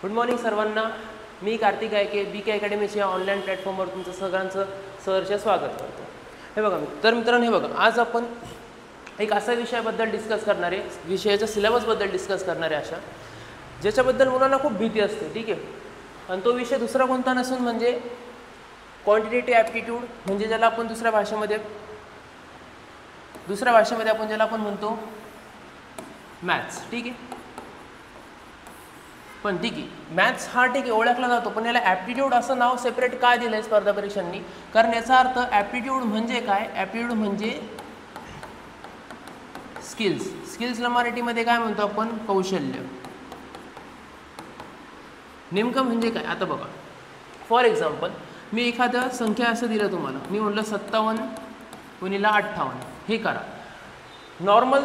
Good morning सर्वांना. मी कार्तिक गायके BK अकॅडमीच्या online प्लॅटफॉर्मवर तुमचं सगळ्यांचं सहर्ष स्वागत करतो. हे बघा मित्रांनो, हे बघा आज आपण एक असा विषयाबद्दल डिस्कस करणार आहे, विषयाच्या सिलेबसबद्दल डिस्कस करणार आहे अशा ज्याच्याबद्दल मुलांना खूप भीती असते. ठीक आहे. आणि तो विषय दुसरा कोणता नसून म्हणजे क्वांटिटेटिव्ह ॲप्टिट्यूड, म्हणजे ज्याला आपण दुसऱ्या भाषेमध्ये आपण ज्याला आपण म्हणतो मॅथ्स. ठीक आहे. पण ठीक आहे, मॅथ्स हा ठीक आहे ओळखला जातो, पण याला ॲप्टिट्यूड असं नाव सेपरेट काय दिलं आहे स्पर्धा परीक्षांनी? कारण याचा अर्थ ॲप्टिट्यूड म्हणजे काय? ॲप्टिट्यूड म्हणजे स्किल्सला मराठीमध्ये काय म्हणतो आपण? कौशल्य. नेमकं म्हणजे काय? आता बघा, फॉर एक्झाम्पल मी एखाद्या संख्या असं दिलं तुम्हाला, मी म्हटलं 57 गुणिले 58 हे करा. नॉर्मल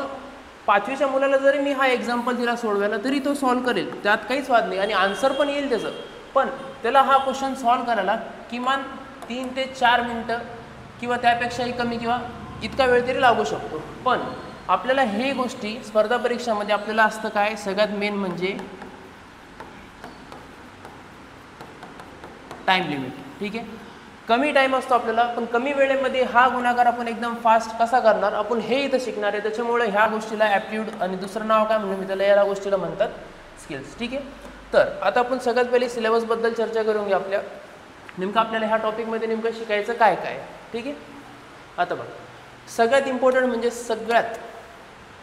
5वीच्या मुलाला जरी मी हा एक्झाम्पल दिला सोडवायला तरी तो सॉल्व करेल, त्यात काहीच वाद नाही आणि आन्सर पण येईल त्याचं. पण त्याला हा क्वेश्चन सॉल्व करायला किमान 3 ते 4 मिनटं किंवा त्यापेक्षाही कमी किंवा इतका वेळ तरी लागू शकतो. पण आपल्याला हे गोष्टी स्पर्धा परीक्षामध्ये आपल्याला असतं काय? सगळ्यात मेन म्हणजे टाईम लिमिट. ठीक आहे. कमी टाईम असतो आपल्याला, पण कमी वेळेमध्ये हा गुणाकार आपण एकदम फास्ट कसा करणार आपण हे इथं शिकणार आहे. त्याच्यामुळे ह्या गोष्टीला ॲप्टिट्यूड आणि दुसरं नाव काय म्हणून मी त्याला या गोष्टीला म्हणतात स्किल्स. ठीक आहे. तर आता आपण सगळ्यात पहिले सिलेबसबद्दल चर्चा करून घ्या. नेमकं आपल्याला ह्या टॉपिकमध्ये नेमकं शिकायचं काय काय. ठीक आहे. आता बघा, सगळ्यात इम्पॉर्टंट म्हणजे सगळ्यात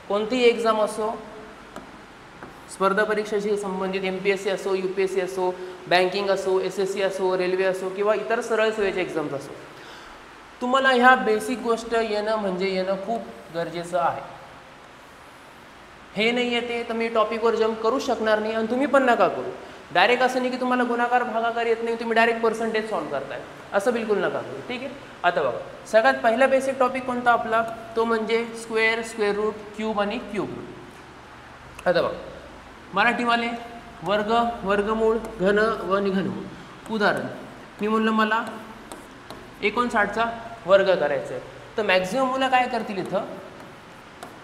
कोणतीही एक्झाम असो, स्पर्धा परीक्षेशी संबंधित MPSC असो, UPSC असो, बँकिंग असो, SSC असो, रेल्वे असो किंवा इतर सरळ सेवेचे एक्झाम्स असो, तुम्हाला ह्या बेसिक गोष्ट येणं खूप गरजेचं आहे. हे नाही येते तर मी टॉपिकवर जम्प करू शकणार नाही आणि तुम्ही पण नका करू. डायरेक्ट असं नाही की तुम्हाला गुणाकार भागाकार येत नाही, तुम्ही डायरेक्ट पर्सेंटेज सॉल्व करताय, असं बिलकुल नका करू. ठीक आहे. आता बघा, सगळ्यात पहिला बेसिक टॉपिक कोणता आपला? तो म्हणजे स्क्वेअर, स्क्वेअर रूट, क्यूब आणि क्यूब रूट. आता बघा, मराठीवाले वर्ग, वर्गमूळ, घन व घनमूळ. उदाहरण, मी म्हणलं मला 59चा वर्ग करायचा आहे, तर मॅक्झिमम मुलं काय करतील इथं?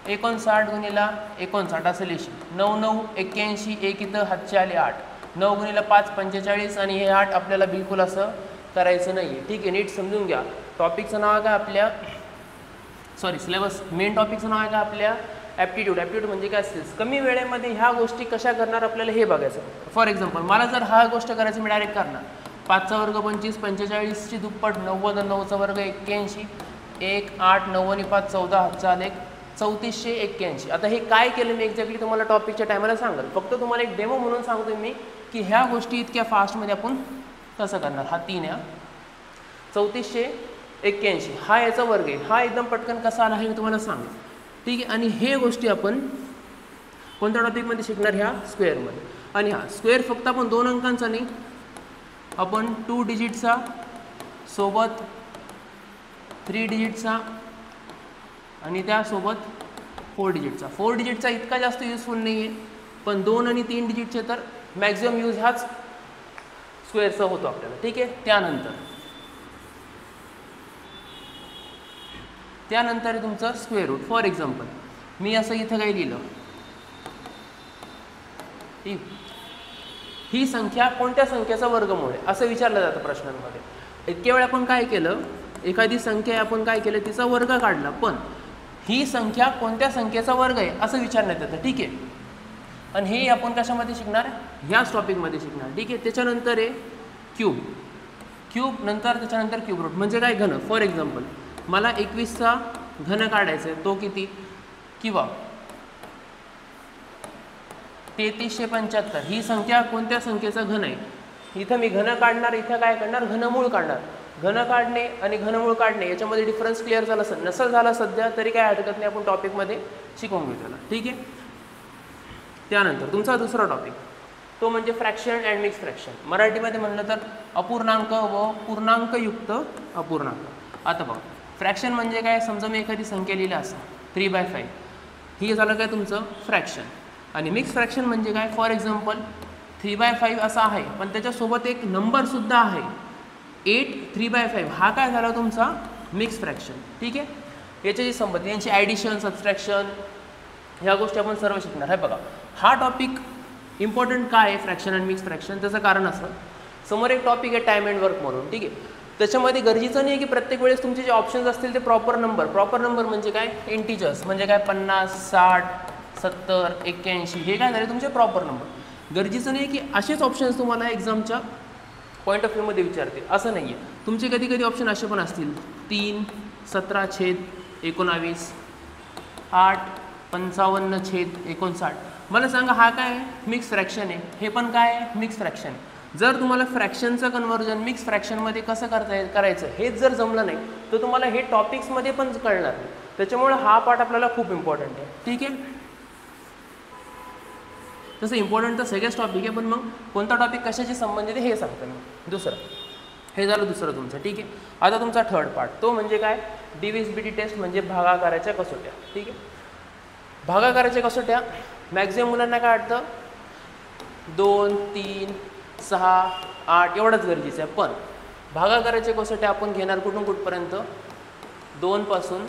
59 गुणिला 59 असं लिहिशील. 9 9 81, एक इथं हातचे आले 8, 9 गुणिला 5 45 आणि हे 8 आपल्याला बिलकुल असं करायचं नाही आहे. ठीक आहे. नीट समजून घ्या. टॉपिकचं नाव आहे का आपल्या सिलेबस मेन टॉपिकचं नाव आहे का आपल्या? ॲप्टिट्यूड. ॲप्टिट्यूड म्हणजे काय? स्किल्स. कमी वेळेमध्ये ह्या गोष्टी कशा करणार आपल्याला हे बघायचं. फॉर एक्झाम्पल मला जर हा गोष्ट करायची मी डायरेक्ट करणार. 5चा वर्ग 25, 45ची दुप्पट 90, 9चा वर्ग 81, 1 8 9 आणि 5 14, हातचा आलेख 3481. आता हे काय केलं मी एक्झॅक्टली तुम्हाला टॉपिकच्या टायमाला सांगाल. फक्त तुम्हाला एक डेमो म्हणून सांगतो मी की ह्या गोष्टी इतक्या फास्टमध्ये आपण कसं करणार. हा 3 आहे, 3481 हा याचा वर्ग आहे. हा एकदम पटकन कसा आला हे मी तुम्हाला सांगेन. ठीक आहे. आणि हे गोष्टी आपण कोणत्या टॉपिकमध्ये शिकणार? ह्या स्क्वेअरमध्ये. आणि हा स्क्वेअर फक्त आपण 2 अंकांचा नाही, आपण 2 डिजिटचा सोबत 3 डिजिटचा आणि त्यासोबत 4 डिजिटचा. 4 डिजिटचा इतका जास्त युजफुल नाही आहे, पण 2 आणि 3 डिजिटचे तर मॅक्झिमम यूज हाच स्क्वेअरचा होतो आपल्याला. ठीक आहे. त्यानंतर आहे तुमचं स्क्वेअर रूट. फॉर एक्झाम्पल मी असं इथं काही लिहिलं, ही संख्या कोणत्या संख्येचा वर्गमूळ आहे असं विचारलं जातं प्रश्नांमध्ये. इतक्या वेळ आपण काय केलं, एखादी संख्या आपण काय केलं, तिचा वर्ग काढला, पण ही संख्या कोणत्या संख्येचा वर्ग आहे असं विचारण्यात येतं. ठीक आहे. आणि हे आपण कशामध्ये शिकणार? ह्याच टॉपिकमध्ये शिकणार. ठीक आहे. त्याच्यानंतर आहे क्यूब नंतर त्याच्यानंतर क्यूब रूट म्हणजे काय? घन. फॉर एक्झाम्पल मला 21चा घन काढायचा आहे, तो किती? किंवा 3375 ही संख्या कोणत्या संख्येचा घन आहे? इथं मी घन काढणार, इथं काय करणार? घनमूळ काढणार. घन काढणे आणि घनमूळ काढणे याच्यामध्ये डिफरन्स क्लिअर झाला नसेल झाला सध्या तरी काय हरकत नाही, आपण टॉपिकमध्ये शिकवून घेऊ त्याला. ठीक आहे. त्यानंतर तुमचा दुसरा टॉपिक तो म्हणजे फ्रॅक्शन अँड मिक्स फ्रॅक्शन. मराठीमध्ये म्हणलं तर अपूर्णांक व पूर्णांकयुक्त अपूर्णांक. आता बघा, फ्रॅक्शन म्हणजे काय? समजा मी एखादी संख्या लिहिली असं 3/5, ही झालं काय तुमचं फ्रॅक्शन. आणि मिक्स फ्रॅक्शन म्हणजे काय? फॉर एक्झाम्पल 3/5 असा आहे, पण त्याच्यासोबत एक नंबरसुद्धा आहे 8 3/5, हा काय झाला तुमचा मिक्स फ्रॅक्शन. ठीक आहे. याच्याशी संबंधित यांची ॲडिशन, सबट्रॅक्शन ह्या गोष्टी आपण सर्व शिकणार आहे. बघा, हा टॉपिक इम्पॉर्टंट काय आहे फ्रॅक्शन आणि मिक्स फ्रॅक्शन, त्याचं कारण असं, समोर एक टॉपिक आहे टाईम अँड वर्क म्हणून, ठीक आहे. त्याच्यामध्ये गरजेचं नाही की प्रत्येक वेळेस तुमचे जे ऑप्शन्स असतील ते प्रॉपर नंबर म्हणजे काय इंटिजर्स, म्हणजे काय 50, 60, 70, 81 हे काय झाले तुमचे प्रॉपर नंबर. गरजेचं नाही की असेच ऑप्शन्स तुम्हाला एक्झामच्या पॉईंट ऑफ व्ह्यूमध्ये विचारतील, असं नाही आहे. तुमचे कधी कधी ऑप्शन असे पण असतील 3, 17/19, 8, 55/59. मला सांगा हा काय मिक्स फ्रॅक्शन आहे, हे पण काय आहे मिक्स फ्रॅक्शन आहे. जर तुम्हाला फ्रॅक्शनचं कन्व्हर्जन मिक्स फ्रॅक्शनमध्ये कसं करायचं हेच जर जमलं नाही तर तुम्हाला हे टॉपिक्समध्ये पण कळणार नाही. त्याच्यामुळे हा पार्ट आपल्याला खूप इम्पॉर्टंट आहे, ठीक आहे. तसं इम्पॉर्टंट तर सगळ्याच टॉपिक आहे, पण मग कोणता टॉपिक कशाशी संबंधित आहे हे सांगतो मी. दुसरं हे झालं दुसरं तुमचं, ठीक आहे. आता तुमचा थर्ड पार्ट तो म्हणजे काय डिव्हिजिबिलिटी टेस्ट, म्हणजे भागाकाराच्या कसोट्या, ठीक आहे. भागाकाराच्या कसोट्या मॅक्झिमम मुलांना काय वाटतं 2, 3, 6, 8 एवढंच गरजेचं आहे. पण भागाकाराच्या कसोट्या आपण घेणार कुठून कुठपर्यंत 2 पासून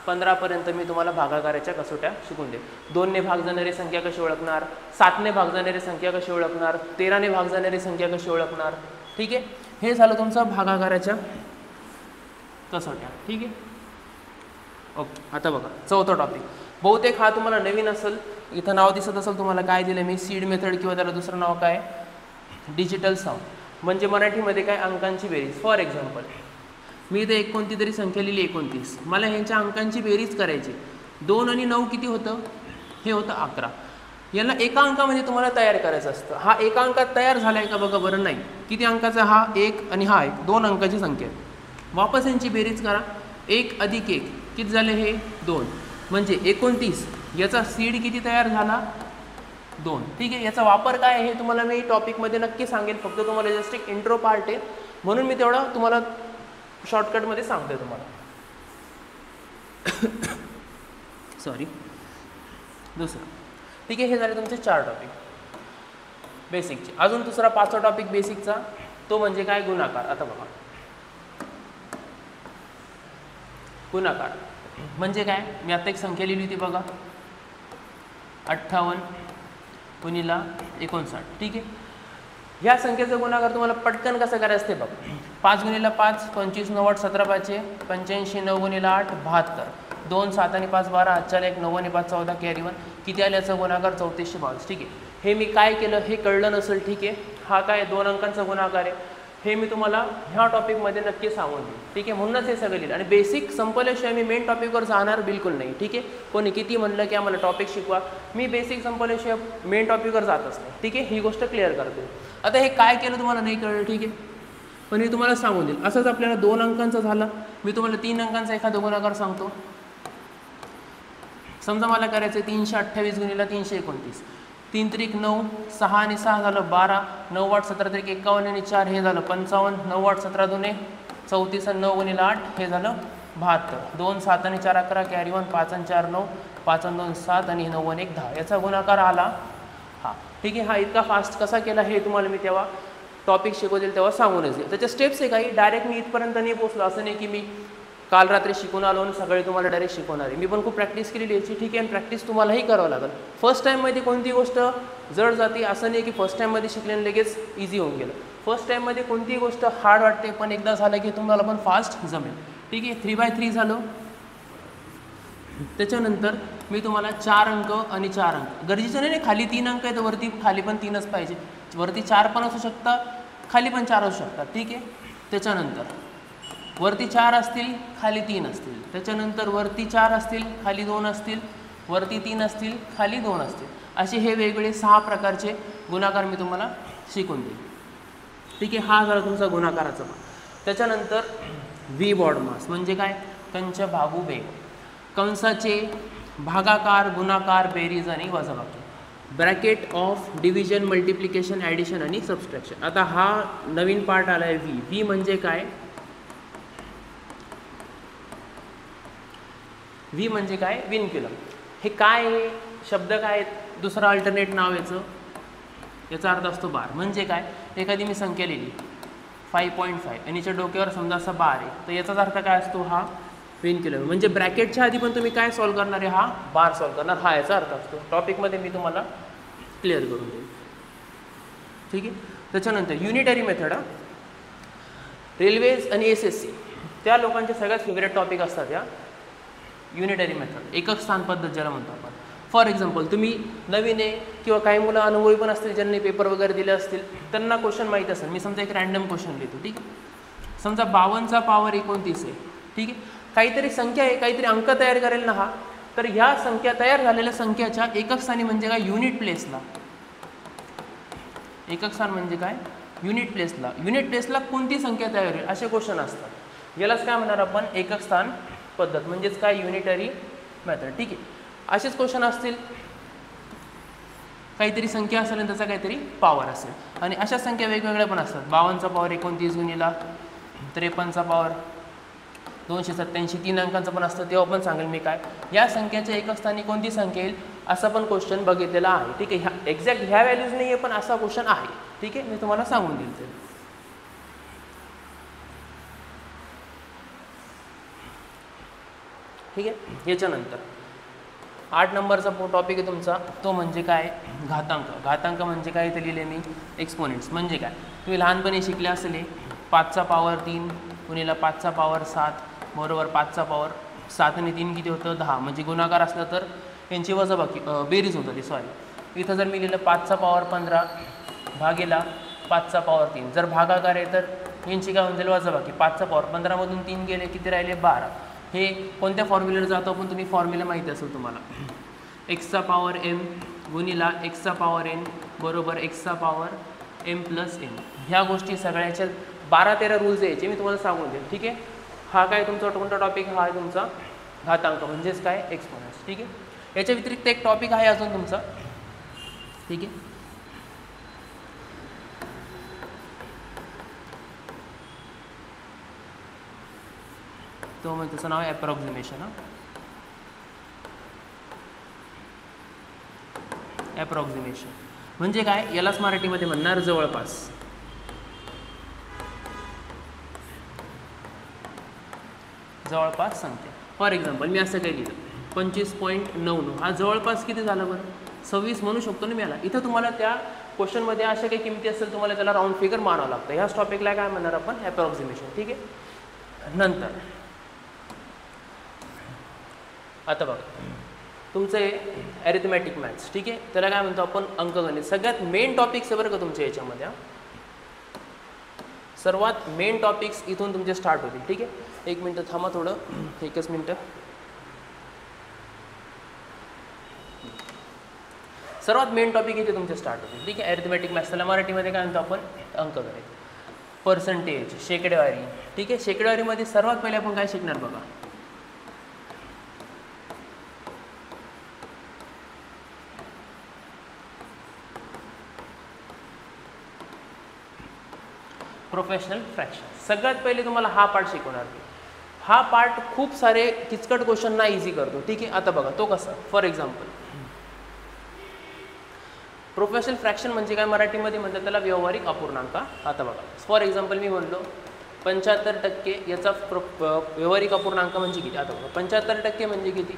15 पर्यंत मी तुम्हाला भागाकाराच्या कसोट्या शिकून दे. 2 ने भाग जाणारी संख्या कशी ओळखणार, 7 ने भाग जाणारी संख्या कशी ओळखणार, 13 ने भाग जाणारी संख्या कशी ओळखणार, ठीक आहे. हे झालं तुमचं भागाकाराच्या कसोट्या, ठीक आहे. ओके. आता बघा चौथा टॉपिक, बहुतेक हा तुम्हाला नवीन असेल, इथं नाव दिसत असेल तुम्हाला काय दिलं मी सीड मेथड, किंवा त्याला दुसरं नाव काय डिजिटल सम, म्हणजे मराठीमध्ये काय अंकांची बेरीज. फॉर एक्झाम्पल मी इथे एक कोणती तरी संख्या लिहिली 29, मला ह्यांच्या अंकांची बेरीज करायची. 2 आणि 9 किती होतं, हे होतं 11. याला एका अंकामध्ये तुम्हाला तयार करायचं असतं. हा एका अंकात तयार झाला आहे का बघा बरं. नाही. किती अंकाचा हा 1 आणि हा 1, 2 अंकाची संख्या आहे. वापस यांची बेरीज करा. 1 + 1 किती झाले हे 2, म्हणजे 29. याचा सीड किती तयार झाला 2, ठीक आहे. याचा वापर काय आहे हे तुम्हाला मी टॉपिकमध्ये नक्की सांगेन, फक्त तुम्हाला जस्ट एक इंट्रो पार्ट आहे म्हणून मी तेवढा तुम्हाला शॉर्टकटमध्ये सांगतोय तुम्हाला. सॉरी. दुसरं, ठीक आहे. हे झाले तुमचे 4 टॉपिक बेसिकचे. अजून दुसरा 5वा टॉपिक बेसिकचा तो म्हणजे काय गुणाकार. आता बघा गुणाकार म्हणजे काय, मी आता एक संख्या लिहिली होती बघा 58 × 59, ठीक आहे. ह्या संख्येचा गुणाकार तुम्हाला पटकन कसं करायचं ते बघा. 5 × 5 25, 9, 8, 17, 5, 85, 9 × 8 72, 2, 7 आणि 5 12, 4, 1, 9 आणि 5 14, कॅरी 1 किती आले याचा गुणाकार 3422, ठीक आहे. हे मी काय केलं हे कळलं नसेल, ठीक आहे. हा काय 2 अंकांचा गुणाकार आहे, हे मी तुम्हाला ह्या टॉपिकमध्ये नक्की सांगून देईन, ठीक आहे. म्हणूनच हे सगळं लिहिलं. आणि बेसिक संपल्याशिवाय मी मेन टॉपिकवर जाणार बिलकुल नाही, ठीक आहे. कोणी किती म्हणलं की आम्हाला टॉपिक शिकवा, मी बेसिक संपल्याशिवाय मेन टॉपिकवर जातच नाही, ठीक आहे. ही गोष्ट क्लिअर करते. आता हे काय केलं तुम्हाला नाही कळलं, ठीक आहे, पण मी तुम्हाला सांगून देईल. असंच आपल्याला 2 अंकांचा झाला, मी तुम्हाला 3 अंकांचा एखादा गुणाकार सांगतो. समजा मला करायचं 328 × 329, 3 त्रिक 9, 6 आणि 6 झालं 12, 9, 8, 17 त्रिक 51 आणि 4 हे झालं 55, 9, 8, 17 2 34 आणि 9 × 8 हे झालं 72, 2, 7 आणि 4 11, कॅरी 1, 5 आणि 4 9, 5 आणि 2 7 आणि 9 आणि 1 10 याचा गुणाकार आला हा, ठीक आहे. हा इतका फास्ट कसा केला हे तुम्हाला मी तेव्हा टॉपिक शिकवतील तेव्हा सांगूनच देईल. त्याच्या स्टेप्स आहे काही, डायरेक्ट मी इथपर्यंत नाही पोचलो, असं नाही की मी काल रात्री शिकून आलो आणि सगळे तुम्हाला डायरेक्ट शिकवणार आहे. मी पण खूप प्रॅक्टिस केलेली याची, ठीक आहे. आणि प्रॅक्टिस तुम्हालाही करावं लागेल. फर्स्ट टाईममध्ये कोणती गोष्ट जड जाते असं नाही की फर्स्ट टाईममध्ये शिकल्याने लगेच इझी होऊन गेलं. फर्स्ट टाईममध्ये कोणतीही गोष्ट हार्ड वाटते, पण एकदा झालं की तुम्हाला पण फास्ट जमेल, ठीक आहे. 3/3 झालं. त्याच्यानंतर मी तुम्हाला 4 अंक आणि 4 अंक, गरजेचं नाही खाली 3 अंक आहे तर वरती खाली पण 3च पाहिजे, वरती 4 पण असू शकतात, खाली पण 4 असू शकतात, ठीक आहे. त्याच्यानंतर वरती 4 असतील खाली 3 असतील, त्याच्यानंतर वरती 4 असतील खाली 2 असतील, वरती 3 असतील खाली 2 असतील, असे हे वेगवेगळे 6 प्रकारचे गुणाकार मी तुम्हाला शिकून देईन, ठीक आहे. हा झाला तुमचा गुणाकाराचा भाग. त्याच्यानंतर व्ही बॉड मास म्हणजे काय, कंच भागू बेग, कंसाचे भागाकार गुणाकार बेरीज आणि वजाबाकी, bracket of division multiplication addition आणि सबस्ट्रॅक्शन. आता हा नवीन पार्ट आला आहे व्ही. व्ही म्हणजे काय, व्ही म्हणजे काय विनक्युलम. हे काय आहे, शब्द काय आहेत, दुसरं अल्टरनेट नाव याचा अर्थ असतो बार. म्हणजे काय, एखादी मी संख्या लिहिली 5.5 आणि याच्या डोक्यावर समजा असा बार आहे, तर याचाच अर्थ काय असतो, हा विनक्युलम. म्हणजे ब्रॅकेटच्या आधी पण तुम्ही काय सॉल्व्ह करणार आहे, हा बार सॉल्व्ह करणार, हा याचा अर्थ असतो. टॉपिकमध्ये मी तुम्हाला क्लिअर करून देईल. ठीक आहे. त्याच्यानंतर युनिटरी मेथड, रेल्वेज आणि SSC त्या लोकांचे सगळ्यात फेवरेट टॉपिक असतात या युनिटरी मेथड, एकक स्थान पद्धत ज्याला म्हणतो आपण. फॉर एक्झाम्पल तुम्ही नवीन आहे किंवा काही मुलं अनुभवी पण असतील ज्यांनी पेपर वगैरे दिले असतील, त्यांना क्वेश्चन माहीत असेल. मी समजा एक रँडम क्वेश्चन लिहितो. ठीक आहे. समजा 52चा पॉवर 29 आहे. ठीक आहे. काहीतरी संख्या आहे, काहीतरी अंक तयार करेल ना हा, तर ह्या संख्या तयार झालेल्या संख्याच्या एकक स्थानी म्हणजे काय, युनिट प्लेसला. एकक स्थान म्हणजे काय, युनिट प्लेसला. युनिट प्लेसला कोणती संख्या तयार होईल असे क्वेश्चन असतात. यालाच काय म्हणणार आपण, एकक स्थान पद्धत म्हणजेच काय, युनिटरी मेथड. ठीक आहे. असेच क्वेश्चन असतील, काहीतरी संख्या असेल आणि त्याचा काहीतरी पॉवर असेल, आणि अशा संख्या वेगवेगळ्या पण असतात. 52चा पॉवर 29 गुणिला 53चा पॉवर 287, 3 अंकांचं पण असतं. तेव्हा पण सांगेल मी काय, या संख्याच्या एकक स्थानी कोणती संख्या येईल असा पण क्वेश्चन बघितलेला आहे. ठीक आहे. एक्झॅक्ट ह्या व्हॅल्यूज नाही आहे पण असा क्वेश्चन आहे. ठीक आहे. मी तुम्हाला सांगून देईल ते. ठीक आहे. याच्यानंतर 8 नंबरचा टॉपिक आहे तुमचा, तो म्हणजे काय, घातांक. घातांक म्हणजे काय ते लिहिले मी, एक्सपोनेंट्स. म्हणजे काय, तुम्ही लहानपणी शिकले असेल 5चा पॉवर 3 गुणिला 5चा पॉवर 7 बरोबर 5चा पॉवर 7 आणि 3 किती होतं, 10. म्हणजे गुणाकार असला तर यांची वजाबाकी बेरीज होतं ती. सॉरी, इथं जर मी लिहिलं 5चा पॉवर 15 भागेला 5चा पॉवर 3, जर भागाकार आहे तर यांची काय होऊन वजाबाकी. 5चा पॉवर 15मधून 3 गेले, किती राहिले, 12. हे कोणत्या फॉर्म्युलेवर जातो पण तुम्ही फॉर्म्युला माहिती असेल तुम्हाला. एक्सचा पॉवर m गुणिला एक्सचा पॉवर n बरोबर एक्सचा पॉवर m प्लस n. ह्या गोष्टी सगळ्याच्या 12-13 रूल्स यायचे मी तुम्हाला सांगून देईल. ठीक आहे. हा काय तुमचा कोणता टॉपिक, हा आहे तुमचा घातांक म्हणजेच काय, एक्सपोनेंट्स. ठीक आहे. याच्या व्यतिरिक्त एक टॉपिक आहे अजून तुमचा. ठीक आहे. तो म्हणजे त्याचं नाव आहे ॲप्रॉक्सिमेशन. ॲप्रॉक्सिमेशन म्हणजे काय, यालाच मराठीमध्ये म्हणणार जवळपास. जवळपास संख्या. फॉर एक्झाम्पल मी असं काही लिहिलं 25.99, हा जवळपास किती झालं बरं, 26 म्हणू शकतो ना मी याला. इथं तुम्हाला त्या क्वेश्चनमध्ये अशा काही किमती असेल तुम्हाला त्याला राऊंड फिगर मानावं लागतं. ह्याच टॉपिकला काय म्हणणार आपण, ॲप्रॉक्सिमेशन. ठीक आहे. नंतर आता बघा तुमचे ॲरिथमॅटिक मॅथ्स. ठीक आहे. त्याला काय म्हणतो आपण, अंकगणित. सगळ्यात मेन टॉपिक्स आहे बरं का तुमच्या याच्यामध्ये. सर्वात मेन टॉपिक्स इथून तुमचे स्टार्ट होतील. ठीक आहे. एक मिनटं थांबा, थोडं एकच मिनटं. सर्वात मेन टॉपिक इथे तुमचे स्टार्ट होतील. ठीक आहे. ॲरिथमॅटिक मॅथ्स, त्याला मराठीमध्ये काय म्हणतो आपण, अंकगणित. पर्सेंटेज, शेकडेवारी. ठीक आहे. शेकडेवारीमध्ये सर्वात पहिले आपण काय शिकणार बघा, प्रोफेशनल फ्रॅक्शन. सगळ्यात पहिले तुम्हाला हा पार्ट शिकवणार. हा पार्ट खूप सारे किचकट क्वेश्चनना इझी करतो. ठीक आहे. आता बघा तो कसा, फॉर एक्झाम्पल प्रोफेशनल फ्रॅक्शन म्हणजे काय, मराठीमध्ये म्हणतात त्याला व्यावहारिक अपूर्णांक. आता बघा फॉर एक्झाम्पल मी म्हणलो 75% याचा व्यावहारिक अपूर्णांक म्हणजे किती. आता बघा 75% म्हणजे किती,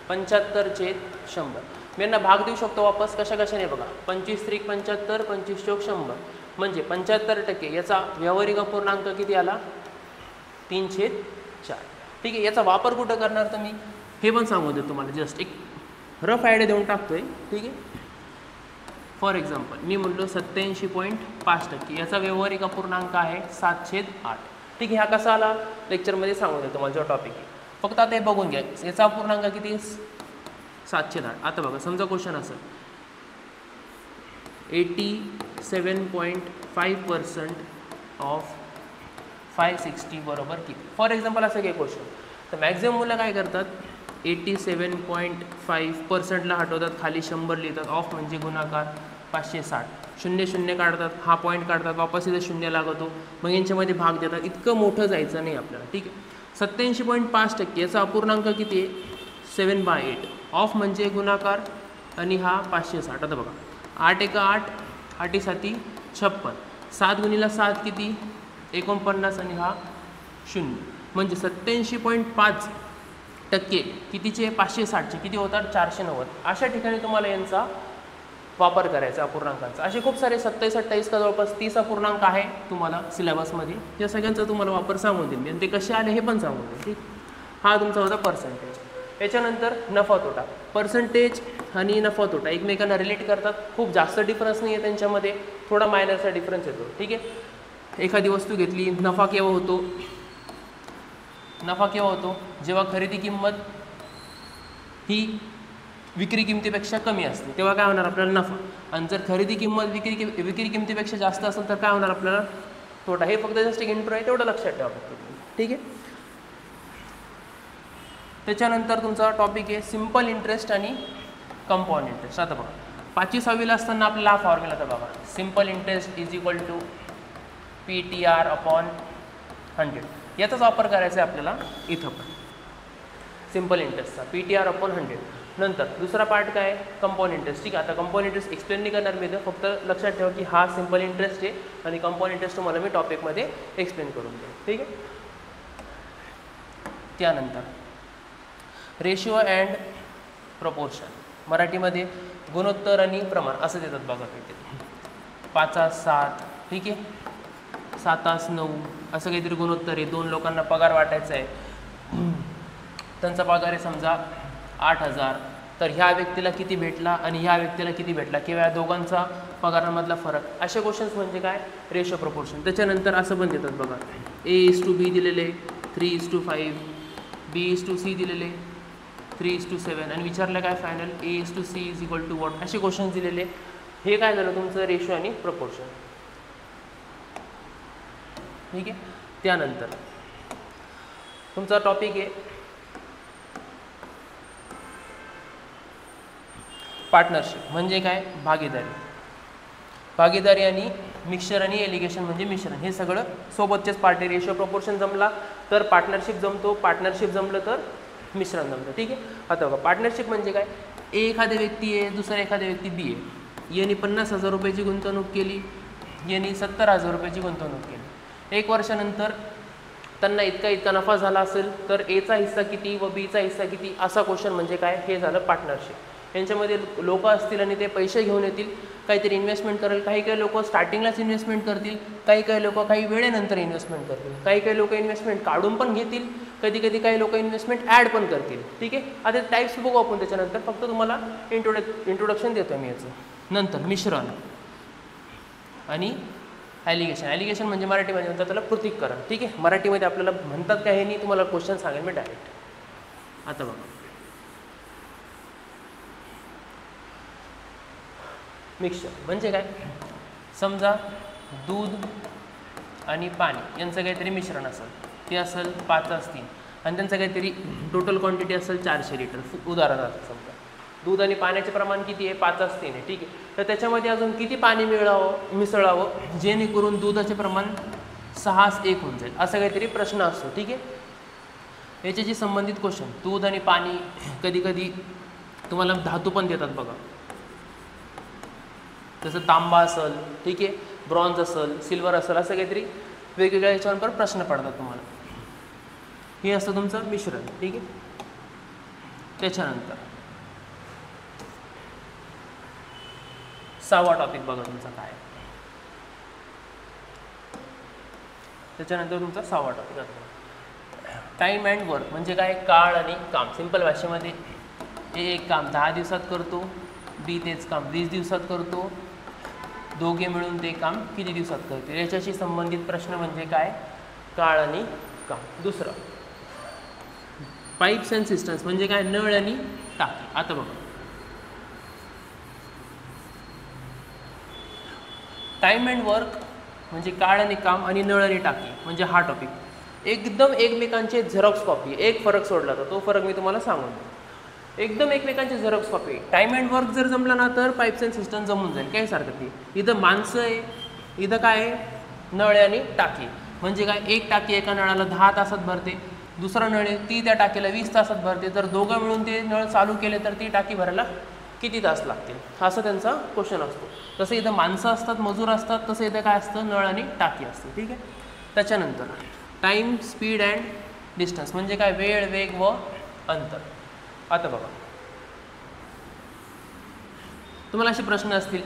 75/100. मी यांना भाग देऊ शकतो वापस कशा कशाने बघा, 25 त्रिक 75, 25 चौक 100 म्हणजे 75% याचा व्यावहारिक अपूर्णांक किती आला, 3/4. ठीक आहे. याचा वापर कुठं करणार तर मी हे पण सांगू देतो तुम्हाला, जस्ट एक रफ आयडिया देऊन टाकतोय. ठीक आहे. फॉर एक्झाम्पल मी म्हटलो 87.5% याचा व्यावहारिक अपूर्णांक आहे 7/8. ठीक आहे. हा कसा आला लेक्चरमध्ये सांगून देतो तुम्हाला जो टॉपिक आहे. फक्त आता हे बघून घ्या, याचा अपूर्णांक किती, 7/8. आता बघा समजा क्वेश्चन असेल 87.5% ऑफ 560 बरोबर किती. फॉर एक्झाम्पल असं काही क्वेश्चन, तर मॅक्झिमम मुलं काय करतात, 87.5%ला हटवतात, खाली 100 लिहितात, ऑफ म्हणजे गुणाकार 560, 0 काढतात, हा पॉईंट काढतात, वापस इथे 0 लागतो, मग यांच्यामध्ये भाग देतात. इतकं मोठं जायचं नाही आपल्याला. ठीक आहे. 87.5% याचा अपूर्णांक किती आहे, 7/8, ऑफ म्हणजे गुणाकार आणि हा 560. आता बघा 8 × 8, 8 × 7 56, 7 × 7 किती 49 आणि हा 0 म्हणजे 87.5% कितीचे, 560चे किती होतात, 490. अशा ठिकाणी तुम्हाला यांचा वापर करायचा अपूर्णांकांचा. असे खूप सारे 27-28 का जवळपास 30 अपूर्णांक आहे तुम्हाला सिलेबसमध्ये. या सगळ्यांचा तुम्हाला वापर सांगून देईन आणि ते कसे आले हे पण सांगून देईन. ठीक, हा तुमचा होता पर्सेंटेज. याच्यानंतर नफा तोटा. पर्सेंटेज आणि नफा तोटा एकमेकांना रिलेट करतात. खूप जास्त डिफरन्स नाही आहे त्यांच्यामध्ये, थोडा मायनरचा डिफरन्स येतो. ठीक आहे, एखादी वस्तू घेतली, नफा केव्हा होतो? नफा केव्हा होतो? जेव्हा खरेदी किंमत ही विक्री किमतीपेक्षा कमी असते तेव्हा काय होणार आपल्याला? नफा. आणि जर खरेदी किंमत विक्री किमतीपेक्षा जास्त असेल तर काय होणार आपल्याला? तोटा. हे फक्त जस्ट एक इंट्रो आहे, तेवढं लक्षात ठेवा फक्त. ठीक आहे, त्याच्यानंतर तुमचा टॉपिक आहे सिम्पल इंटरेस्ट आणि कंपाऊंड इंटरेस्ट. आता बघा 5वी-6वीला असताना आपला फॉर्म्युला तर बघा, simple interest is equal to PTR/100. याचाच वापर करायचा आहे आपल्याला इथं पण, सिम्पल इंटरेस्टचा PTR/100. नंतर दुसरा पार्ट काय? Compound interest. ठीक आहे, आता कंपाऊंड इंटरेस्ट एक्सप्लेन नाही करणार मी इथं, फक्त लक्षात ठेवा की हा सिम्पल इंटरेस्ट आहे आणि कंपाऊंड इंटरेस्ट तुम्हाला मी टॉपिकमध्ये एक्सप्लेन करून देईन. ठीक आहे, त्यानंतर रेशिओ अँड प्रपोर्शन. मराठीमध्ये गुणोत्तर आणि प्रमाण असं देतात बघा तिथे. 5:7. ठीक आहे, 7:9 असं काहीतरी गुणोत्तर आहे. 2 लोकांना पगार वाटायचा आहे, त्यांचा पगार आहे समजा 8,000, तर ह्या व्यक्तीला किती भेटला आणि ह्या व्यक्तीला किती भेटला किंवा या दोघांचा पगारामधला फरक. असे क्वेश्चन्स म्हणजे काय? Ratio proportion. त्याच्यानंतर असं पण देतात बघा, A:B दिलेले 3:5, B:C दिलेले 3:7 आणि विचारलं काय final A:C is equal to what. असे क्वेश्चन्स दिलेले. हे काय झालं तुमचं? रेशो आणि प्रपोर्शन. ठीक आहे, त्यानंतर तुमचा टॉपिक आहे पार्टनरशिप. म्हणजे काय? भागीदारी. भागीदारी आणि मिक्सचर आणि एलिगेशन म्हणजे मिश्रण. हे सगळं सोबतचेच पार्टी. रेशो प्रपोर्शन जमला तर पार्टनरशिप जमतो, पार्टनरशिप जमलं तर मिश्रण जमतं. ठीक आहे, आता बघा पार्टनरशिप म्हणजे काय? एखादी व्यक्ती आहे, दुसरा एखादी व्यक्ती बी आहे. याने 50,000 रुपयाची गुंतवणूक केली, याने 70,000 रुपयाची गुंतवणूक केली. 1 वर्षानंतर त्यांना इतका नफा झाला असेल तर एचा हिस्सा किती व बीचा हिस्सा किती, असा क्वेश्चन म्हणजे काय? हे झालं पार्टनरशिप. यांच्यामध्ये लोक असतील आणि ते पैसे घेऊन येतील, काहीतरी इन्व्हेस्टमेंट करेल. काही लोक स्टार्टिंगलाच इन्व्हेस्टमेंट करतील, काही लोक काही वेळेनंतर इन्व्हेस्टमेंट करतील, काही लोक इन्व्हेस्टमेंट काढून पण घेतील, कधी काही लोक इन्व्हेस्टमेंट ॲड पण करतील. ठीक आहे, आता टाईप्स बघू आपण त्याच्यानंतर, फक्त तुम्हाला इंट्रोडक्शन देतो मी याचं. नंतर मिश्रण आणि ॲलिगेशन. ॲलिगेशन म्हणजे मराठीमध्ये म्हणतात त्याला पृथक्करण. ठीक आहे, मराठीमध्ये आपल्याला म्हणतात काय हे नाही, तुम्हाला क्वेश्चन सांगेल मी डायरेक्ट. आता बघा मिक्सचर म्हणजे काय? समजा दूध आणि पाणी यांचं काहीतरी मिश्रण असेल, ते असेल 5:3 आणि त्यांचं काहीतरी टोटल क्वांटिटी असेल 400 लिटर. उदाहरणार्थ समजा दूध आणि पाण्याचे प्रमाण किती आहे? 5:3 आहे. ठीक आहे, तर त्याच्यामध्ये अजून किती पाणी मिसळावं जेणेकरून दुधाचे प्रमाण 6:1 होऊन जाईल, असं काहीतरी प्रश्न असतो. ठीक आहे, याच्याशी संबंधित क्वेश्चन. दूध आणि पाणी, कधी कधी तुम्हाला धातू पण देतात बघा, जसं तांबा असेल, ठीक आहे, ब्रॉन्झ असेल, सिल्वर असेल, असं काहीतरी वेगवेगळ्या याच्यावर प्रश्न पडतात तुम्हाला. हे असतं तुमचं मिश्रण. ठीक आहे, त्याच्यानंतर 6वा टॉपिक बघा तुमचा काय. त्याच्यानंतर तुमचा 6वा टॉपिक टाईम अँड वर्क म्हणजे काय? काळ आणि काम. सिंपल भाषेमध्ये एक काम 10 दिवसात करतो, बी तेच काम 20 दिवसात करतो, दोघे मिळून ते काम किती दिवसात करतील. याच्याशी संबंधित प्रश्न म्हणजे काय? काळ आणि काम. दुसरं पाईप्स अँड सिस्टम्स म्हणजे काय? नळ आणि टाकी. आता बघा टाईम अँड वर्क म्हणजे काळ आणि काम आणि नळ आणि टाकी म्हणजे हा टॉपिक एकदम एकमेकांचे झेरॉक्स कॉपी. एक फरक सोडला तर तो फरक मी तुम्हाला सांगून देतो. एकदम एकमेकांचे Xerox copy. Time and work जर जमला ना तर पाईप्स अँड सिस्टम जमून जाईल, काही सारखं नाही. इथं माणसं आहे, इथं काय आहे? नळ आणि टाकी. म्हणजे काय? एक टाकी एका नळाला 10 तासात भरते, दुसरा नळ आहे ती त्या टाकीला 20 तासात भरते. जर दोघं मिळून ते नळ चालू केले तर ती टाकी भरायला किती तास लागतील, असं त्यांचा क्वेश्चन असतो. तसं इथं माणसं असतात, मजूर असतात, तसं इथं काय असतं? नळ आणि टाकी असते. ठीक आहे, त्याच्यानंतर टाईम, स्पीड अँड डिस्टन्स म्हणजे काय? वेळ, वेग व अंतर. आता बघा तुम्हाला असे प्रश्न असतील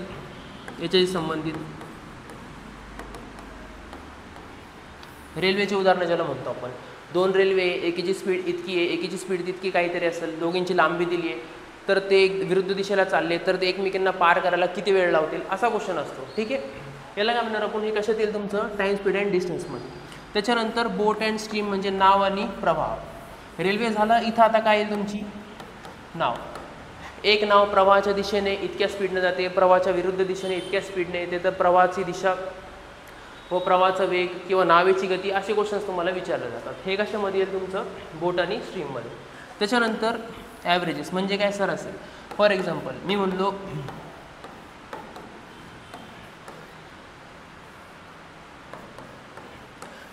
याच्याशी संबंधित. रेल्वेचे उदाहरण ज्याला म्हणतो आपण, दोन रेल्वे, एकीची स्पीड इतकी आहे, एकीची स्पीड तितकी काहीतरी असेल, दोघींची लांबी दिली आहे, तर ते विरुद्ध दिशेला चालले तर ते एकमेकांना पार करायला किती वेळ लावतील, असा क्वेश्चन असतो. ठीक आहे, याला काय म्हणणार आपण, हे कशात येईल तुमचं टाईम, स्पीड अँड डिस्टन्समध्ये. त्याच्यानंतर बोट अँड स्ट्रीम म्हणजे नाव आणि प्रवाह. रेल्वे झालं, इथं आता काय येईल तुमची नाव. एक नाव प्रवाहाच्या दिशेने इतक्या स्पीडने जाते, प्रवाहाच्या विरुद्ध दिशेने इतक्या स्पीडने येते, तर प्रवाहाची दिशा व प्रवाहाचा वेग किंवा नावेची गती असे क्वेश्चन्स तुम्हाला विचारले जातात. हे कशामध्ये येईल तुमचं बोट आणि स्ट्रीममध्ये. त्याच्यानंतर ॲव्हरेजेस म्हणजे काय सरासरी. फॉर एक्झाम्पल मी म्हणलो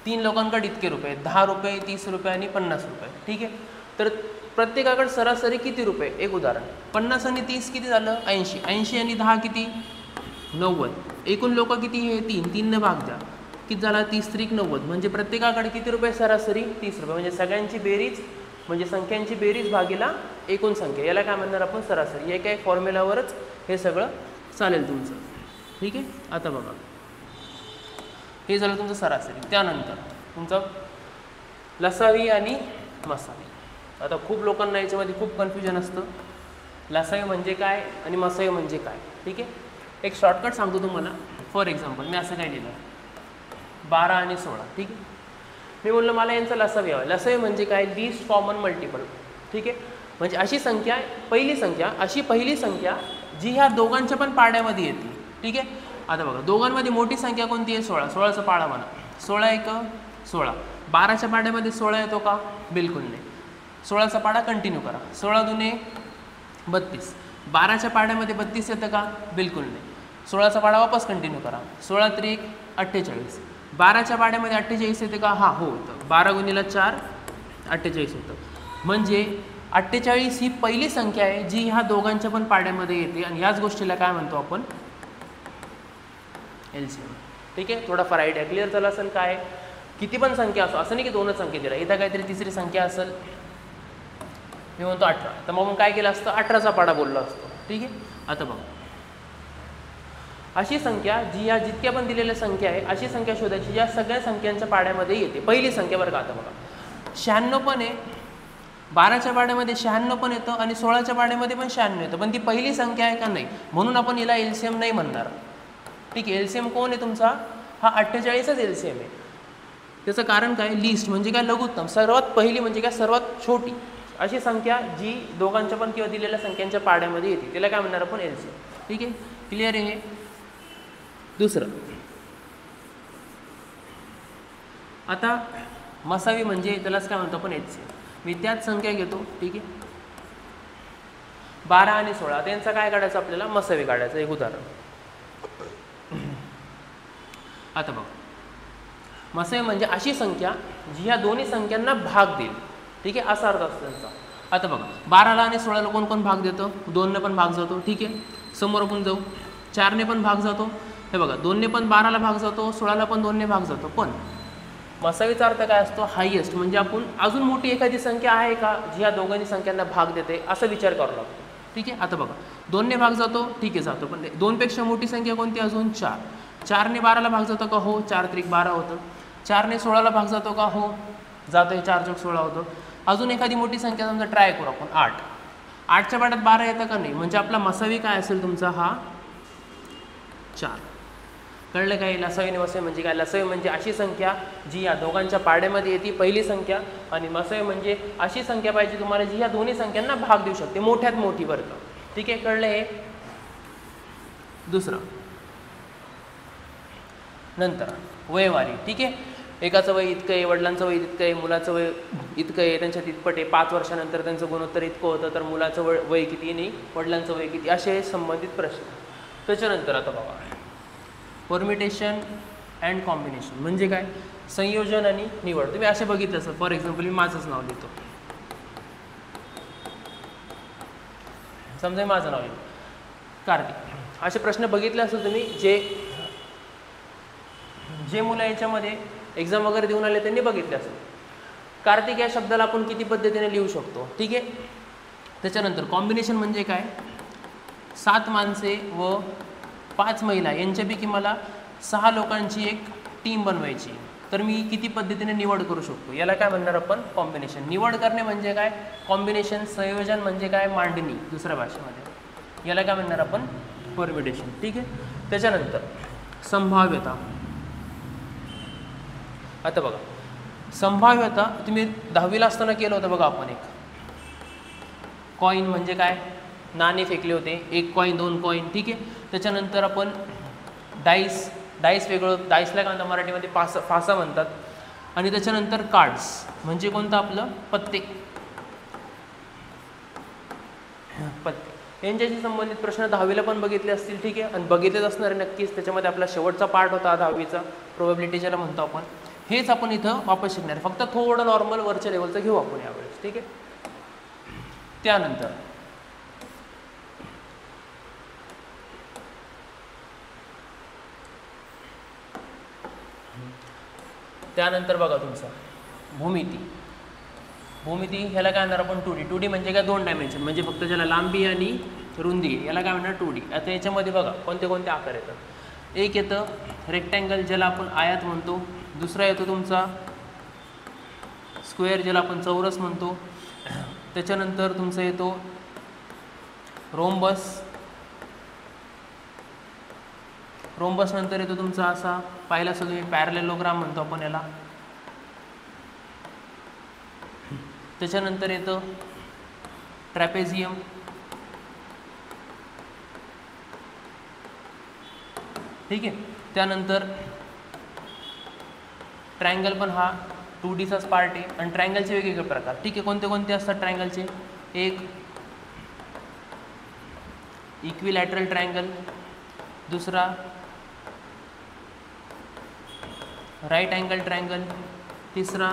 3 लोकांकडे इतके रुपये, 10 रुपये, 30 रुपये आणि 50 रुपये. ठीक आहे, तर प्रत्येकाकडे सरासरी किती रुपये. एक उदाहरण, 50 आणि 30 किती झालं 80, 80 आणि 10 किती 90. एकूण लोक किती हे 3 ने भाग द्या, किती झाला 30 त्रिक 90, म्हणजे प्रत्येकाकडे किती रुपये सरासरी 30 रुपये. म्हणजे सगळ्यांची बेरीज म्हणजे संख्यांची बेरीज भागीला एकूण संख्या, याला काय म्हणणार आपण सरासरी. हे काय फॉर्म्युलावरच हे सगळं चालेल तुमचं. ठीक आहे, आता बघा हे झालं तुमचं सरासरी. त्यानंतर तुमचं लसावी आणि मसावी. आता खूप लोकांना याच्यामध्ये खूप कन्फ्युजन असतं, लसावी म्हणजे काय आणि मसावी म्हणजे काय. ठीक आहे, एक शॉर्टकट सांगतो तुम्हाला. फॉर एक्झाम्पल मी असं काय लिहिलं 12 आणि 16. ठीक आहे, मी बोललो मला यांचा लसावी हवा. लसावी म्हणजे काय, लीस्ट कॉमन मल्टिपल. ठीक आहे, म्हणजे अशी संख्या, पहिली संख्या जी ह्या दोघांच्या पण पाड्यामध्ये येते. ठीक आहे, आता बघा दोघांमध्ये मोठी संख्या कोणती आहे 16. 16चा पाडा म्हणा, 16 एक 16. 12च्या पाड्यामध्ये 16 येतो का, बिलकुल नाही. 16चा पाडा कंटिन्यू करा, 16 दुने 32. 12च्या पाड्यामध्ये 32 येतं का, बिलकुल नाही. 16चा पाडा वापस कंटिन्यू करा, 16 त्रिक 48. 12च्या पाड्यामध्ये 48 येते का, हा हो येतं. 12 गुणिले 4 48 होतं. म्हणजे 48 ही पहिली संख्या आहे जी ह्या दोघांच्या पण पाड्यामध्ये येते, आणि ह्याच गोष्टीला काय म्हणतो आपण एलसीएम. ठीक आहे, थोडाफार आयडिया क्लिअर झाला असेल. काय किती पण संख्या असो, असं नाही की दोनच संख्या दिला, इथं काहीतरी तिसरी संख्या असेल, मी म्हणतो 18, तर मग काय केलं असतं 18चा पाडा बोललो असतो. ठीक आहे, आता बघा अशी संख्या जी या जितक्या पण दिलेल्या संख्या आहे अशी संख्या शोधायची ज्या सगळ्या संख्यांच्या पाड्यामध्ये येते. पहिली संख्या बरं का. आता बघा 96 पण आहे, 12च्या पाड्यामध्ये 96 पण येतं आणि 16च्या पाड्यामध्ये पण 96 येतं, पण ती पहिली संख्या आहे का नाही, म्हणून आपण हिला एलसीएम नाही म्हणणार. ठीक आहे, एलसीएम कोण आहे तुमचा, हा 48च एलसीएम आहे. त्याचं कारण काय, लिस्ट म्हणजे काय लघुत्तम, सर्वात पहिली म्हणजे काय सर्वात छोटी अशी संख्या जी दोघांच्या पण किंवा दिलेल्या संख्यांच्या पाड्यामध्ये येते, त्याला काय म्हणणार आपण एलसीएम. ठीक आहे, क्लिअर आहे. दुसरं, आता मसावी म्हणजे त्यालाच काय म्हणतो आपण एचसीएम. मी त्याच संख्या घेतो. ठीक आहे, 12 आणि 16 त्यांचा काय काढायचं आपल्याला, मसावी काढायचं. एक उदाहरण, आता बघा मसावी म्हणजे अशी संख्या जी ह्या दोन्ही संख्यांना भाग देईल. ठीक आहे, असा अर्थ असतो त्यांचा. आता बघा 12ला आणि 16ला कोण कोण भाग देतो, 2 ने पण भाग जातो. ठीक आहे, समोर आपण जाऊ, 4 ने पण भाग जातो. हे बघा 2 ने पण 12ला भाग जातो, 16ला पण 2 ने भाग जातो. पण मसावीचा अर्थ काय असतो, हायेस्ट, म्हणजे आपण अजून मोठी एखादी संख्या आहे का जी ह्या दोघांनी संख्यांना भाग देते, असा विचार करावा लागतो. ठीक आहे, आता बघा 2 ने भाग जातो, ठीक आहे जातो, पण 2 पेक्षा मोठी संख्या कोणती अजून 4. 4 ने 12ला भाग जातो का, हो. 4 त्रिक 12 होतं. 4 ने 16ला भाग जातो का, हो जातो, 4 चौक 16 होतं. अजून एखादी मोठी संख्या समजा ट्राय करू आपण, 8. 8च्या पाड्यात 12 येतं का नाही, म्हणजे आपला मसावी काय असेल तुमचा हा 4. कळलं काय, लसावी आणि मसावी म्हणजे काय. लसावी म्हणजे अशी संख्या जी या दोघांच्या पाड्यामध्ये येते, पहिली संख्या, आणि मसावी म्हणजे अशी संख्या पाहिजे तुम्हाला जी या दोन्ही संख्यांना भाग देऊ शकते, मोठ्यात मोठी वर्ग. ठीक आहे, कळलं हे. दुसरं, नंतर वयवारी. ठीक आहे, एकाचं वय इतकं आहे, वडिलांचं वय इतकं आहे, मुलाचं वय इतकं आहे, त्यांच्यात इतपट आहे, 5 वर्षानंतर त्यांचं गुणोत्तर इतकं होतं, तर मुलाचं वय किती नाही, वडिलांचं वय किती, असे संबंधित प्रश्न. त्याच्यानंतर आता बघा परमिटेशन अँड कॉम्बिनेशन म्हणजे काय, संयोजन आणि निवड. तुम्ही असे बघितलं असेल, फॉर एक्झाम्पल मी माझंच नाव लिहितो, समजा माझं नाव आहे कार्तिक. असे प्रश्न बघितले असेल तुम्ही, जे मुलं याच्यामध्ये एक्झाम वगैरे देऊन आले त्यांनी बघितले असेल. कार्तिक या शब्दाला आपण किती पद्धतीने लिहू शकतो. ठीक आहे, त्याच्यानंतर कॉम्बिनेशन म्हणजे काय, 7 माणसे व 5 महिला यांच्यापैकी मला 6 लोकांची एक टीम बनवायची, तर मी किती पद्धतीने निवड करू शकतो? याला काय म्हणणार आपण? कॉम्बिनेशन. निवड करणे म्हणजे काय? कॉम्बिनेशन. संयोजन म्हणजे काय? मांडणी दुसऱ्या भाषेमध्ये. याला काय म्हणणार आपण? परम्युटेशन. ठीक आहे. त्याच्यानंतर संभाव्यता. आता बघा, संभाव्यता तुम्ही 10वीला असताना केलं होतं बघा आपण. एक कॉईन म्हणजे काय? नाणे फेकले होते, 1 कॉईन 2 कॉईन. ठीक आहे. त्याच्यानंतर आपण डाईस. डाईस वेगळं, डाईसला काय म्हणतात मराठीमध्ये? फासा म्हणतात. आणि त्याच्यानंतर कार्ड्स म्हणजे कोणतं? आपलं पत्ते. पत्ते यांच्याशी संबंधित प्रश्न 10वीला पण बघितले असतील. ठीक आहे. आणि बघितलेच असणार आहे नक्कीच. त्याच्यामध्ये आपला शेवटचा पार्ट होता 10वीचा, प्रोबॅबिलिटी ज्याला म्हणतो आपण. हेच आपण इथं वापस शिकणार आहे, फक्त थोडं नॉर्मल वरच्या लेवलचं घेऊ आपण यावेळेस. ठीक आहे. त्यानंतर बघा तुमचा भूमिती. भूमिती ह्याला काय म्हणणार आपण? 2D. 2D म्हणजे काय? 2 डायमेन्शन, म्हणजे फक्त ज्याला लांबी आणि रुंदी, याला काय म्हणणार? 2D. आता याच्यामध्ये बघा कोणते कोणते आकार येतात. एक येतं रेक्टँगल, ज्याला आपण आयत म्हणतो. दुसरा येतो तुमचा स्क्वेअर, ज्याला आपण चौरस म्हणतो. त्याच्यानंतर तुमचा येतो रोम्बस. रोम्बस नंतर येतो तुमचा असा, पाहिला असेल तुम्ही, पॅरलेलोग्राम म्हणतो आपण याला. त्याच्यानंतर येतं ट्रॅपेझियम. ठीक आहे. त्यानंतर ट्रायंगल, पण हा 2Dचाच पार्ट आहे. आणि ट्रायंगलचे वेगवेगळे प्रकार. ठीक आहे. कोणते कोणते असतात ट्रायंगलचे? एक इक्विलॅटरल ट्रायंगल, दुसरा राईट अँगल ट्रायंगल, तिसरा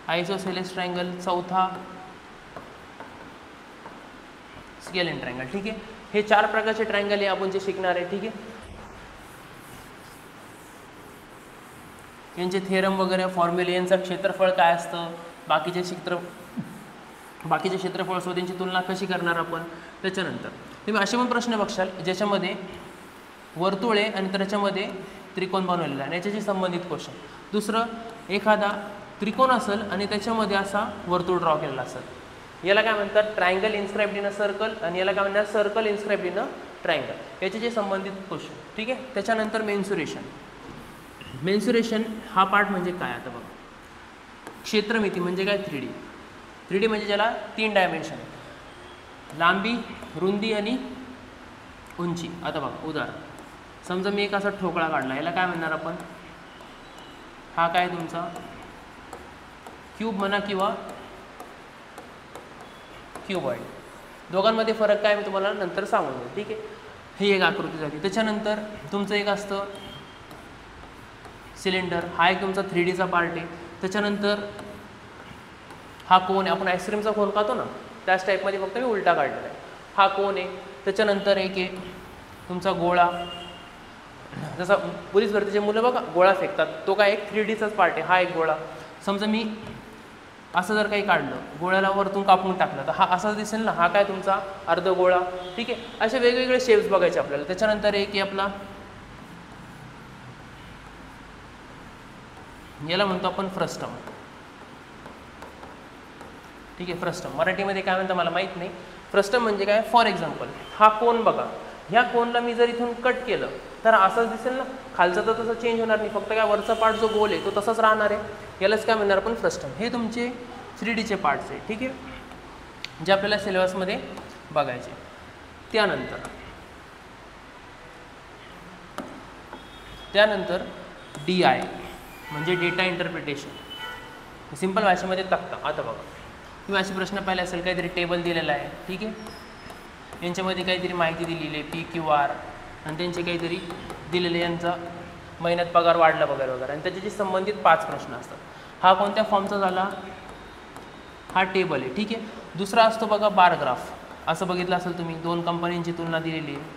आयसोसेलेस ट्रायंगल, चौथा स्केलेन ट्रायंगल. ठीक आहे. हे 4 प्रकारचे ट्रायंगल आहे आपण जे शिकणार आहे. ठीक आहे. यांचे थेरम वगैरे, फॉर्म्युले, यांचं क्षेत्रफळ काय असतं, बाकीचे क्षेत्रफळ असो, त्यांची तुलना कशी करणार आपण. त्याच्यानंतर तुम्ही असे पण प्रश्न बघशाल ज्याच्यामध्ये वर्तुळे आणि त्याच्यामध्ये त्रिकोण बनवलेला आहे, याच्याशी संबंधित क्वेश्चन. दुसरं, एखादा त्रिकोण असेल आणि त्याच्यामध्ये असा वर्तुळ ड्रॉ केलेला असेल, याला काय म्हणतात? Triangle inscribed in a circle. आणि याला काय म्हणतात? Circle inscribed in a triangle. याच्याशी संबंधित क्वेश्चन. ठीक आहे. त्याच्यानंतर मेन्सुरेशन. मेन्सुरेशन हा पार्ट म्हणजे काय? आता बघा, क्षेत्रमिती म्हणजे काय? 3D. 3D म्हणजे ज्याला 3 डायमेन्शन, लांबी, रुंदी आणि उंची. आता बघा उदाहरण, समजा मी एक असा ठोकळा काढला, याला काय म्हणणार आपण? हा काय तुमचा क्यूब म्हणा किंवा क्यूबॉइड. दोघांमध्ये फरक काय मी तुम्हाला नंतर सांगून देईन. ठीक आहे. ही एक आकृती झाली. त्याच्यानंतर तुमचं एक असतं सिलेंडर. हा एक तुमचा 3Dचा पार्ट आहे. त्याच्यानंतर हा कोन आहे, आपण आईस्क्रीमचा कोन खातो ना, त्याच टाईपमध्ये, फक्त मी उलटा काढलेला आहे. हा कोन आहे. त्याच्यानंतर एक आहे तुमचा गोळा. जसा पोलीस भरतीचे मुलं बघा गोळा फेकतात, तो काय एक 3Dचाच पार्ट आहे. हा एक गोळा. समजा मी असं जर काही काढलं, गोळ्याला वरतून कापून टाकलं, तर हा असाच दिसेल ना. हा काय तुमचा अर्ध गोळा. ठीक आहे. असे वेगवेगळे शेप्स बघायचे आपल्याला. त्याच्यानंतर एक आहे आपला, याला म्हणतो आपण फ्रस्टम. ठीक आहे. फ्रस्टम मराठीमध्ये काय म्हणतं मला माहीत नाही. फ्रस्टम म्हणजे काय? फॉर एक्झाम्पल, हा कोन बघा, ह्या कोनला मी जर इथून कट केलं तर असंच दिसेल ना. खालचा तर तसं चेंज होणार नाही, फक्त काय वरचा पार्ट जो गोल आहे तो तसाच राहणार आहे. यालाच काय म्हणणार आपण? फ्रस्टम. हे तुमचे 3Dचे पार्ट्स आहे. ठीक आहे. जे आपल्याला सिलेबसमध्ये बघायचे. त्यानंतर DI म्हणजे डेटा इंटरप्रिटेशन. सिंपल भाषेमध्ये तक्ता. आता बघा, तुम्ही असे प्रश्न पाहिले असेल, काहीतरी टेबल दिलेला आहे. ठीक आहे. यांच्यामध्ये काहीतरी माहिती दिलेली आहे, PQR, आणि त्यांचे काहीतरी दिलेले, यांचा महिन्यात पगार वाढला वगैरे वगैरे, आणि त्याच्याशी संबंधित 5 प्रश्न असतात. हा कोणत्या फॉर्मचा झाला? हा टेबल आहे. ठीक आहे. दुसरा असतो बघा बार ग्राफ. असं बघितलं असेल तुम्ही, 2 कंपन्यांची तुलना दिलेली आहे,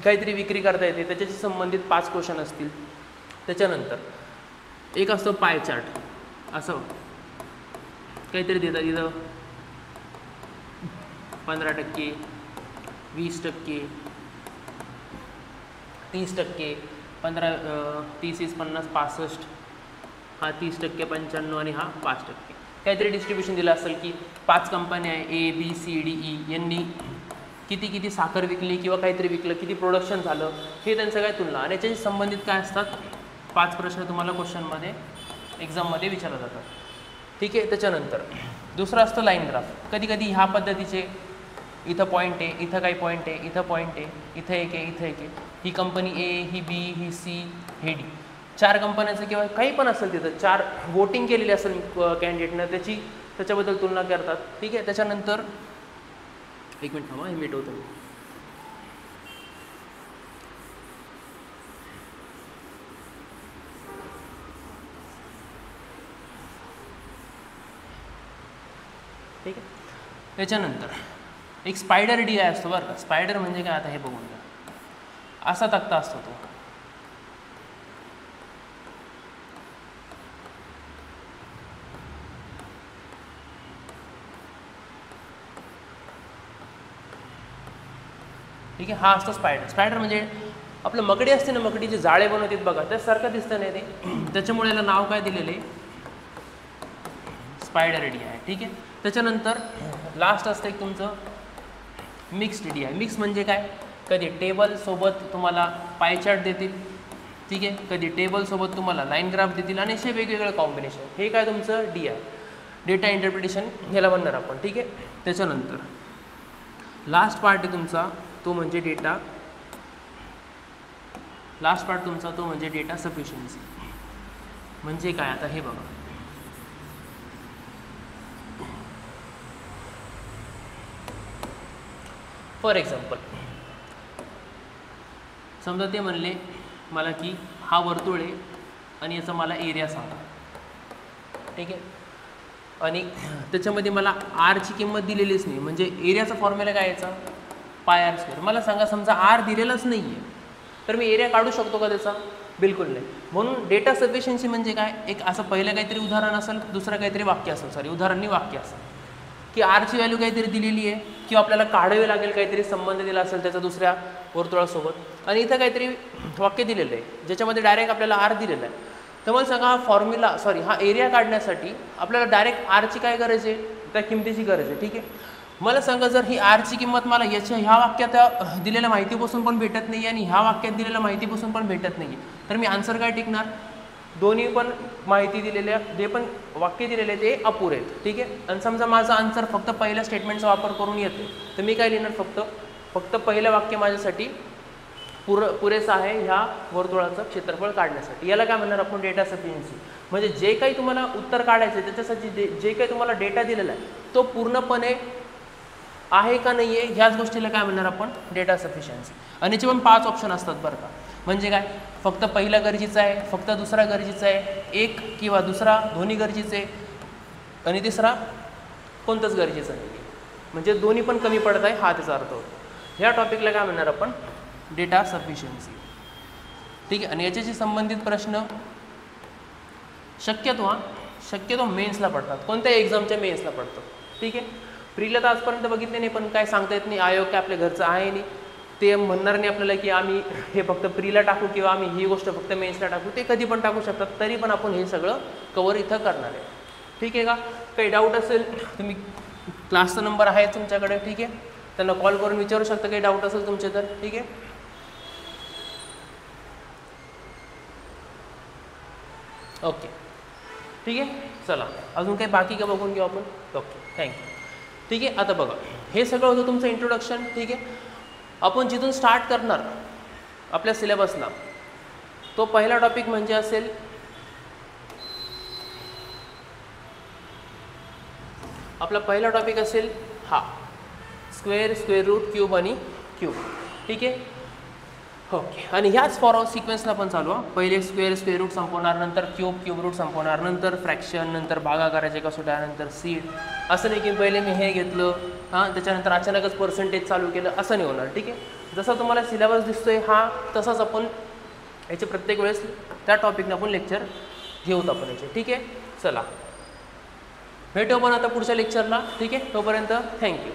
काहीतरी विक्री करता येते, त्याच्याशी संबंधित 5 क्वेश्चन असतील. त्याच्यानंतर एक असतो पाय चार्ट. असं काहीतरी देतात इथं, 15%, 20%, 30%, 30, 50, 65, हा 30%, 95 आणि हा 5%. काहीतरी डिस्ट्रीब्युशन दिलं असेल की 5 कंपन्या आहे A B C D E, यांनी किती किती साखर विकली किंवा काहीतरी विकलं, किती प्रोडक्शन झालं, हे त्यांचं काय तुलना, आणि याच्याशी संबंधित काय असतात 5 प्रश्न तुम्हाला क्वेश्चनमध्ये एक्झाममध्ये विचारले जातात. ठीक आहे. त्याच्यानंतर दुसरं असतं लाईन ग्राफ. कधी कधी ह्या पद्धतीचे इथं पॉईंट आहे, इथं काही पॉईंट आहे, इथं पॉईंट आहे, इथं एक आहे, इथं एक आहे, ही कंपनी ए, ही बी, ही सी, हे डी, 4 कंपन्यांचं किंवा काही पण असेल तिथं 4 वोटिंग केलेली असेल कॅन्डिडेटनं, त्याच्याबद्दल तुलना करतात. ठीक आहे. त्याच्यानंतर एक मिनिट थांबा, हे मिटवतो मी. ठीक आहे. त्याच्यानंतर एक स्पायडर डी आय असतो बरं का. स्पायडर म्हणजे काय, आता हे बघून घ्या, असा तक्ता असतो तो. ठीक आहे. हा असतो स्पायडर. स्पायडर म्हणजे आपलं मकडी असते ना, मकडीचे जाळे बनवतात बघा, त्यासारखं दिसतं नाही ते, त्याच्यामुळे याला नाव काय दिलेलं आहे, स्पायडर डी आहे. ठीक आहे. त्याच्यानंतर लास्ट असतं एक तुमचं मिक्स्ड डी आहे. मिक्स म्हणजे काय, कधी टेबलसोबत तुम्हाला पाय चार्ट देतील, ठीक आहे, कधी टेबलसोबत तुम्हाला लाईन ग्राफ देतील, आणि असे वेगवेगळे कॉम्बिनेशन, हे काय तुमचं डी आहे, डेटा इंटरप्रिटेशन ह्याला म्हणणार आपण. ठीक आहे. त्याच्यानंतर लास्ट पार्ट आहे तुमचा, तो म्हणजे डेटा, लास्ट पार्ट तुमचा तो म्हणजे डेटा सफिशियन्सी. म्हणजे काय, आता हे बघा, फॉर एक्झाम्पल समजा ते म्हणले मला की हा वर्तुळ आहे आणि याचा मला एरिया सांगा. ठीक आहे. आणि त्याच्यामध्ये मला आरची किंमत दिलेलीच नाही, म्हणजे एरियाचा फॉर्म्युला काय याचा, पाय आर स्क्वेअर. मला सांगा समजा आर दिलेलाच नाही आहे, तर मी एरिया काढू शकतो का त्याचा, बिलकुल नाही. म्हणून डेटा सफिशियन्सी म्हणजे काय, एक असं पहिलं काहीतरी उदाहरण असेल, दुसरं काहीतरी वाक्य असेल, सॉरी उदाहरणी वाक्य असेल की आरची व्हॅल्यू काहीतरी दिलेली आहे किंवा आपल्याला काढावे लागेल, काहीतरी संबंध दिला असेल त्याचा दुसऱ्या वर्तुळासोबत, आणि इथं काहीतरी वाक्य दिलेलं आहे ज्याच्यामध्ये डायरेक्ट आपल्याला आर दिलेला आहे. तर मला सांगा हा फॉर्म्युला, सॉरी हा एरिया काढण्यासाठी आपल्याला डायरेक्ट आरची काय गरज आहे, त्या किमतीची गरज आहे. ठीक आहे. मला सांगा जर ही आरची किंमत मला ह्या वाक्यात दिलेल्या माहितीपासून पण भेटत नाही आणि ह्या वाक्यात दिलेल्या माहितीपासून पण भेटत नाही, तर मी आन्सर काय टिकणार, दोन्ही पण माहिती दिलेल्या, जे पण वाक्य दिलेले ते अपुरे आहेत. ठीक आहे. आणि समजा माझा आन्सर फक्त पहिल्या स्टेटमेंटचा वापर करून येते, तर मी काय लिहिणार, फक्त पहिलं वाक्य माझ्यासाठी पुरेसं आहे ह्या वर्तुळाचं क्षेत्रफळ काढण्यासाठी. याला काय म्हणणार आपण, डेटा सफिशियन्सी. म्हणजे जे काही तुम्हाला उत्तर काढायचं आहे त्याच्यासाठी जे काही तुम्हाला डेटा दिलेला आहे तो पूर्णपणे आहे का नाही आहे, ह्याच गोष्टीला काय म्हणणार आपण, डेटा सफिशियन्सी. आणि याचे पण 5 ऑप्शन असतात बरं का. म्हणजे काय, फक्त पहिला गरजेचं आहे, फक्त दुसरा गरजेचा आहे, एक किंवा दुसरा दोन्ही गरजेचे आहे, आणि तिसरा कोणतंच गरजेचं नाही, म्हणजे दोन्ही पण कमी पडत आहे, हा त्याचा अर्थ होतो. ह्या टॉपिकला काय म्हणणार आपण, डेटा सफिशियन्सी. ठीक आहे. आणि याच्याशी संबंधित प्रश्न शक्यतो मेन्सला पडतात, कोणत्याही एक्झामच्या मेन्सला पडतात. ठीक आहे. प्रीला तर आजपर्यंत बघितले नाही, पण काय सांगता येत नाही, आयोग काय आपल्या घरचं आहे नाही, ते म्हणणार नाही आपल्याला की आम्ही हे फक्त प्रीला टाकू किंवा आम्ही ही गोष्ट फक्त मेन्सला टाकू, ते कधी पण टाकू शकतात. तरी पण आपण हे सगळं कवर इथं करणार आहे. ठीक आहे का. काही डाऊट असेल तुम्ही, क्लासचा नंबर आहे तुमच्याकडे, ठीक आहे, त्यांना कॉल करून विचारू शकता काही डाऊट असेल तुमचे तर. ठीक आहे. ओके. ठीक आहे. चला अजून काही बाकी का बघून घेऊ आपण. Okay, thank you. ठीक आहे. आता बघा, हे सगळं होतं तुमचं इंट्रोडक्शन. ठीक आहे. आपण जिथून स्टार्ट करणार आपल्या सिलेबसला, तो पहिला टॉपिक म्हणजे असेल आपला पहिला टॉपिक असेल हा स्क्वेअर, स्क्वेअर रूट, क्यूब आणि क्यूब. ठीक आहे. ओके. आणि ह्याच फॉर सिक्वेन्सला पण चालू आहे. पहिले स्क्वेअर, स्क्वेअर रूट संपवणार, नंतर क्यूब, क्यूब रूट संपवणार, नंतर फ्रॅक्शन, नंतर भागाकाराचे कसोट्या, नंतर सीड. असं नाही की पहिले मी हे घेतलं त्याच्यानंतर अचानकच पर्सेंटेज चालू केलं, असं नाही होणार. ठीक आहे. जसा तुम्हाला सिलेबस दिसतोय हा, तसाच आपण याचे प्रत्येक वेळेस त्या टॉपिकने आपण लेक्चर घेऊत आपण याचे. ठीक आहे. चला भेटू आपण आता पुढच्या लेक्चरला. ठीक आहे. तोपर्यंत थँक्यू.